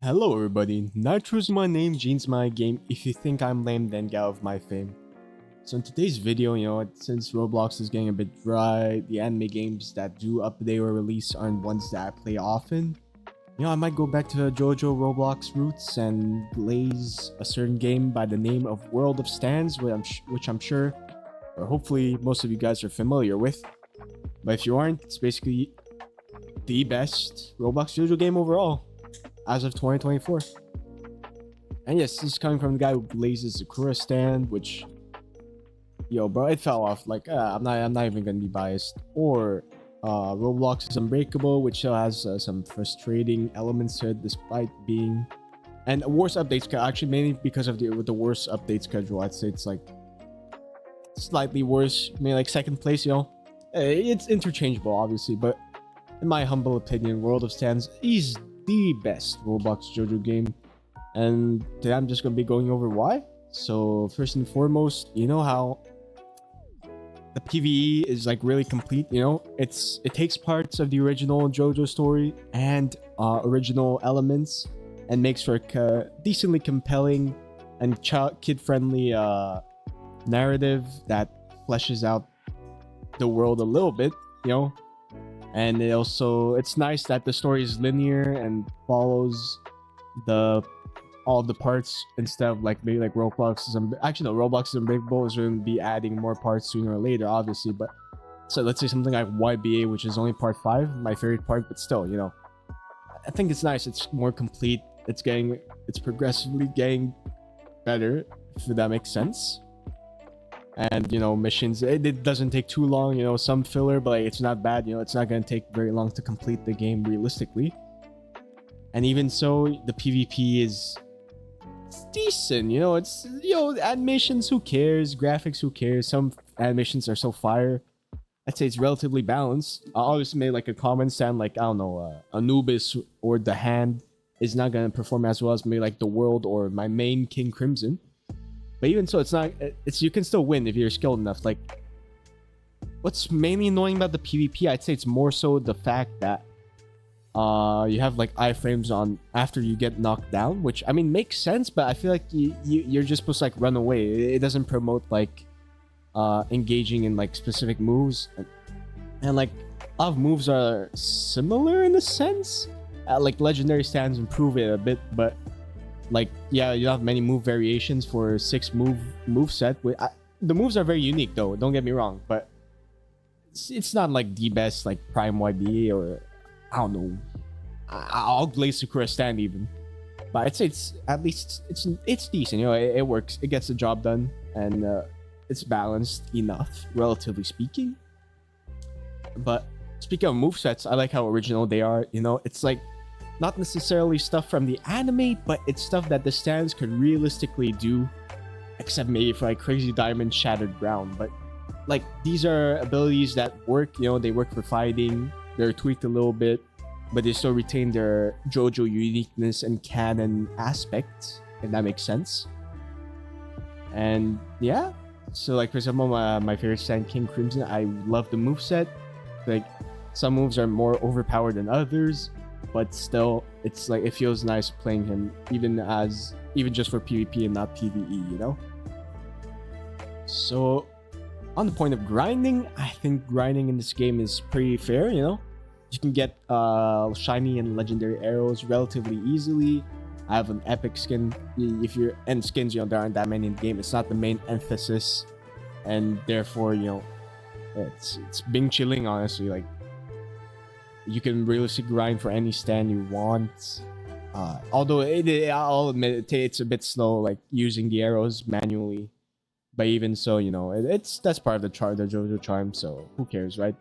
Hello everybody, Nitro's my name, Jean's my game. If you think I'm lame, then get out of my fame. So in today's video, since Roblox is getting a bit dry, the anime games that do update or release aren't ones that I play often. I might go back to Jojo Roblox roots and blaze a certain game by the name of World of Stands, which I'm sure, or hopefully most of you guys are familiar with. But if you aren't, it's basically the best Roblox Jojo game overall as of 2024. And yes, this is coming from the guy who blazes Sakura stand, which bro, it fell off. Like I'm not even gonna be biased. Or Roblox is Unbreakable, which still has some frustrating elements to it despite being and worse updates, actually mainly because of the worst update schedule. I'd say it's like slightly worse. I mean, like second place, it's interchangeable obviously, but in my humble opinion, World of Stands is the best Roblox Jojo game, and today I'm just gonna be going over why. So first and foremost, you know how the PvE is like really complete. It takes parts of the original Jojo story and original elements and makes for a decently compelling and kid-friendly narrative that fleshes out the world a little bit, and it's nice that the story is linear and follows all of the parts instead of like maybe like Roblox is Roblox is Unbreakable is going to be adding more parts sooner or later, obviously. But so let's say something like YBA, which is only part 5, my favorite part, but still, I think it's nice. It's more complete. It's progressively getting better, if that makes sense. And missions, it doesn't take too long, some filler, but like, it's not bad. It's not going to take very long to complete the game realistically. And even so, the PvP is decent. It's animations, who cares? Graphics, who cares? Some animations are so fire. I'd say it's relatively balanced. I always made like a comment stand, like I don't know, Anubis or the Hand is not going to perform as well as maybe like the World or my main King Crimson. But even so, you can still win if you're skilled enough. Like, what's mainly annoying about the PvP, I'd say it's more so the fact that you have like iframes on after you get knocked down, which I mean makes sense, but I feel like you're just supposed to like run away. It doesn't promote like engaging in like specific moves, and like a lot of moves are similar in a sense. Like legendary stands improve it a bit, but like, yeah, you have many move variations for 6 move set. The moves are very unique though, don't get me wrong, but it's not like the best like Prime YBA or I don't know. I'll glaze Sakura stand even, but I'd say it's at least it's decent. It works. It gets the job done, and it's balanced enough, relatively speaking. But speaking of movesets, I like how original they are. It's like not necessarily stuff from the anime, but it's stuff that the stands could realistically do, except maybe for like Crazy Diamond, Shattered Ground. But like these are abilities that work. They work for fighting. They're tweaked a little bit, but they still retain their JoJo uniqueness and canon aspects, if that makes sense. And yeah, so like for example, my favorite stand, King Crimson, I love the moveset. Like some moves are more overpowered than others, but still it's like it feels nice playing him even just for PvP and not PvE. So on the point of grinding, I think grinding in this game is pretty fair. You can get shiny and legendary arrows relatively easily. I have an epic skin. And skins, there aren't that many in the game. It's not the main emphasis, and therefore, it's being chilling, honestly. Like, you can realistically grind for any stand you want. Although I'll admit it's a bit slow, like using the arrows manually. But even so, that's part of the JoJo charm. So who cares, right?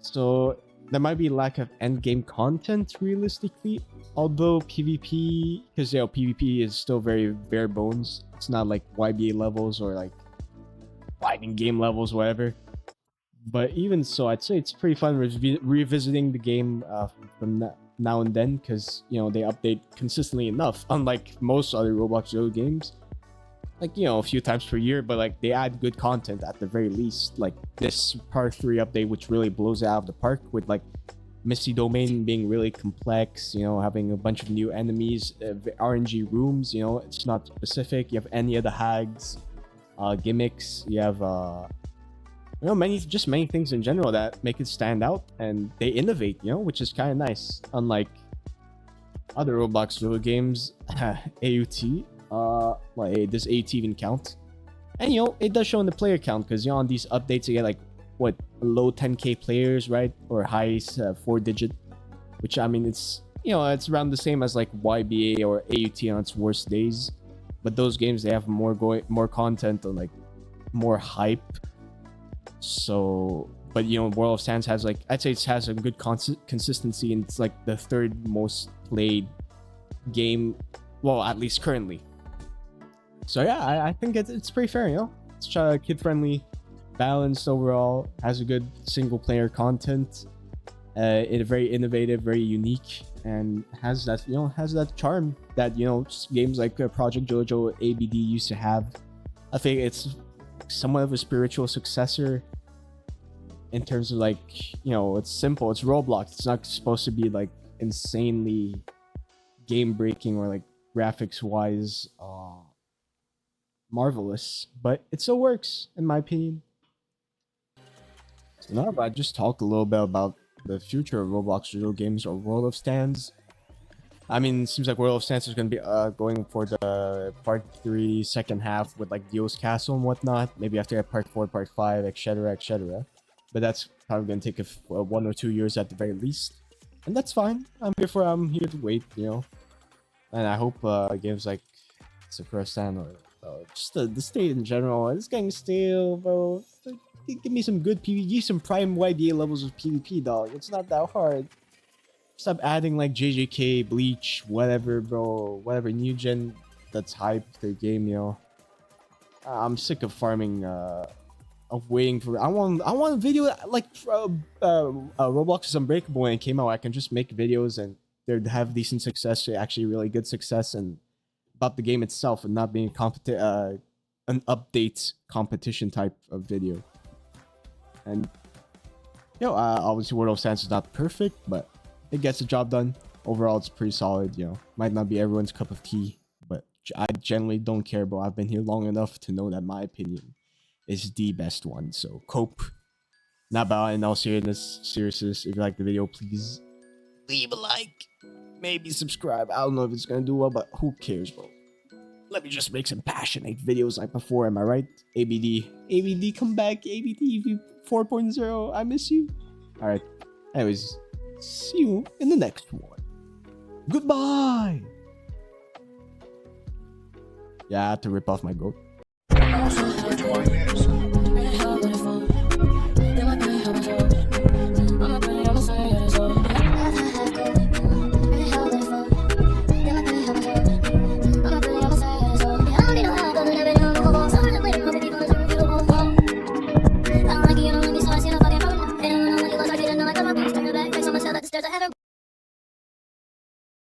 So there might be lack of end game content realistically, although PvP, because PvP is still very bare bones. It's not like YBA levels or like fighting game levels, whatever. But even so, I'd say it's pretty fun revisiting the game from now and then, because they update consistently enough, unlike most other Roblox Jojo games. Like, a few times per year, but like they add good content at the very least. Like this part 3 update, which really blows it out of the park with like Misty Domain being really complex, you know, having a bunch of new enemies, RNG rooms, you know, it's not specific. You have any of the hags, gimmicks, you have, you know, many things in general that make it stand out, and they innovate, you know, which is kind of nice. Unlike other Roblox video games, AUT, like, does AUT even count? And, you know, it does show in the player count, because, you know, on these updates, you get, like, what, low 10k players, right? Or high 4-digit, which, I mean, it's, you know, it's around the same as, like, YBA or AUT on its worst days. But those games, they have more content and, like, more hype. So, but, you know, World of Sands has, like, I'd say it has a good consistency, and it's, like, the third most played game, well, at least currently. So yeah, I think it's pretty fair, you know. It's kid friendly, balanced overall, has a good single player content, it's very innovative, very unique, and has that, you know, has that charm that, you know, games like Project Jojo, ABD used to have. I think it's somewhat of a spiritual successor in terms of, like, you know, it's simple, it's Roblox, it's not supposed to be like insanely game breaking or like graphics wise marvelous, but it still works in my opinion. So now I just talked a little bit about the future of Roblox video games or World of Stands. I mean, it seems like World of Stands is going to be going for the part 3 second half with like Dio's Castle and whatnot. Maybe after that part 4, part 5, etc, etc. But that's probably going to take 1 or 2 years at the very least. And that's fine. I'm here to wait, you know. And I hope games like Sakura Stand or just the state in general, it's getting stale, bro. Give me some good PvP, some prime YBA levels of PvP, dog. It's not that hard. Stop adding like JJK, Bleach, whatever, bro. Whatever new gen that's hyped their game, you know. I'm sick of farming, of waiting for. I want a video like Roblox is Unbreakable when it came out. I can just make videos and they'd have decent success, actually really good success, and about the game itself, and not being an update competition type of video. And you know, obviously World of Sands is not perfect, but it gets the job done. Overall, it's pretty solid, you know. Might not be everyone's cup of tea, but I generally don't care, bro. I've been here long enough to know that my opinion is the best one. So cope. Not about in all seriousness, if you like the video, please leave a like. Maybe subscribe. I don't know if it's gonna do well, but who cares, bro? Let me just make some passionate videos like before, am I right? ABD, come back. ABD 4.0, I miss you. Alright, anyways, see you in the next one. Goodbye! Yeah, I had to rip off my goat.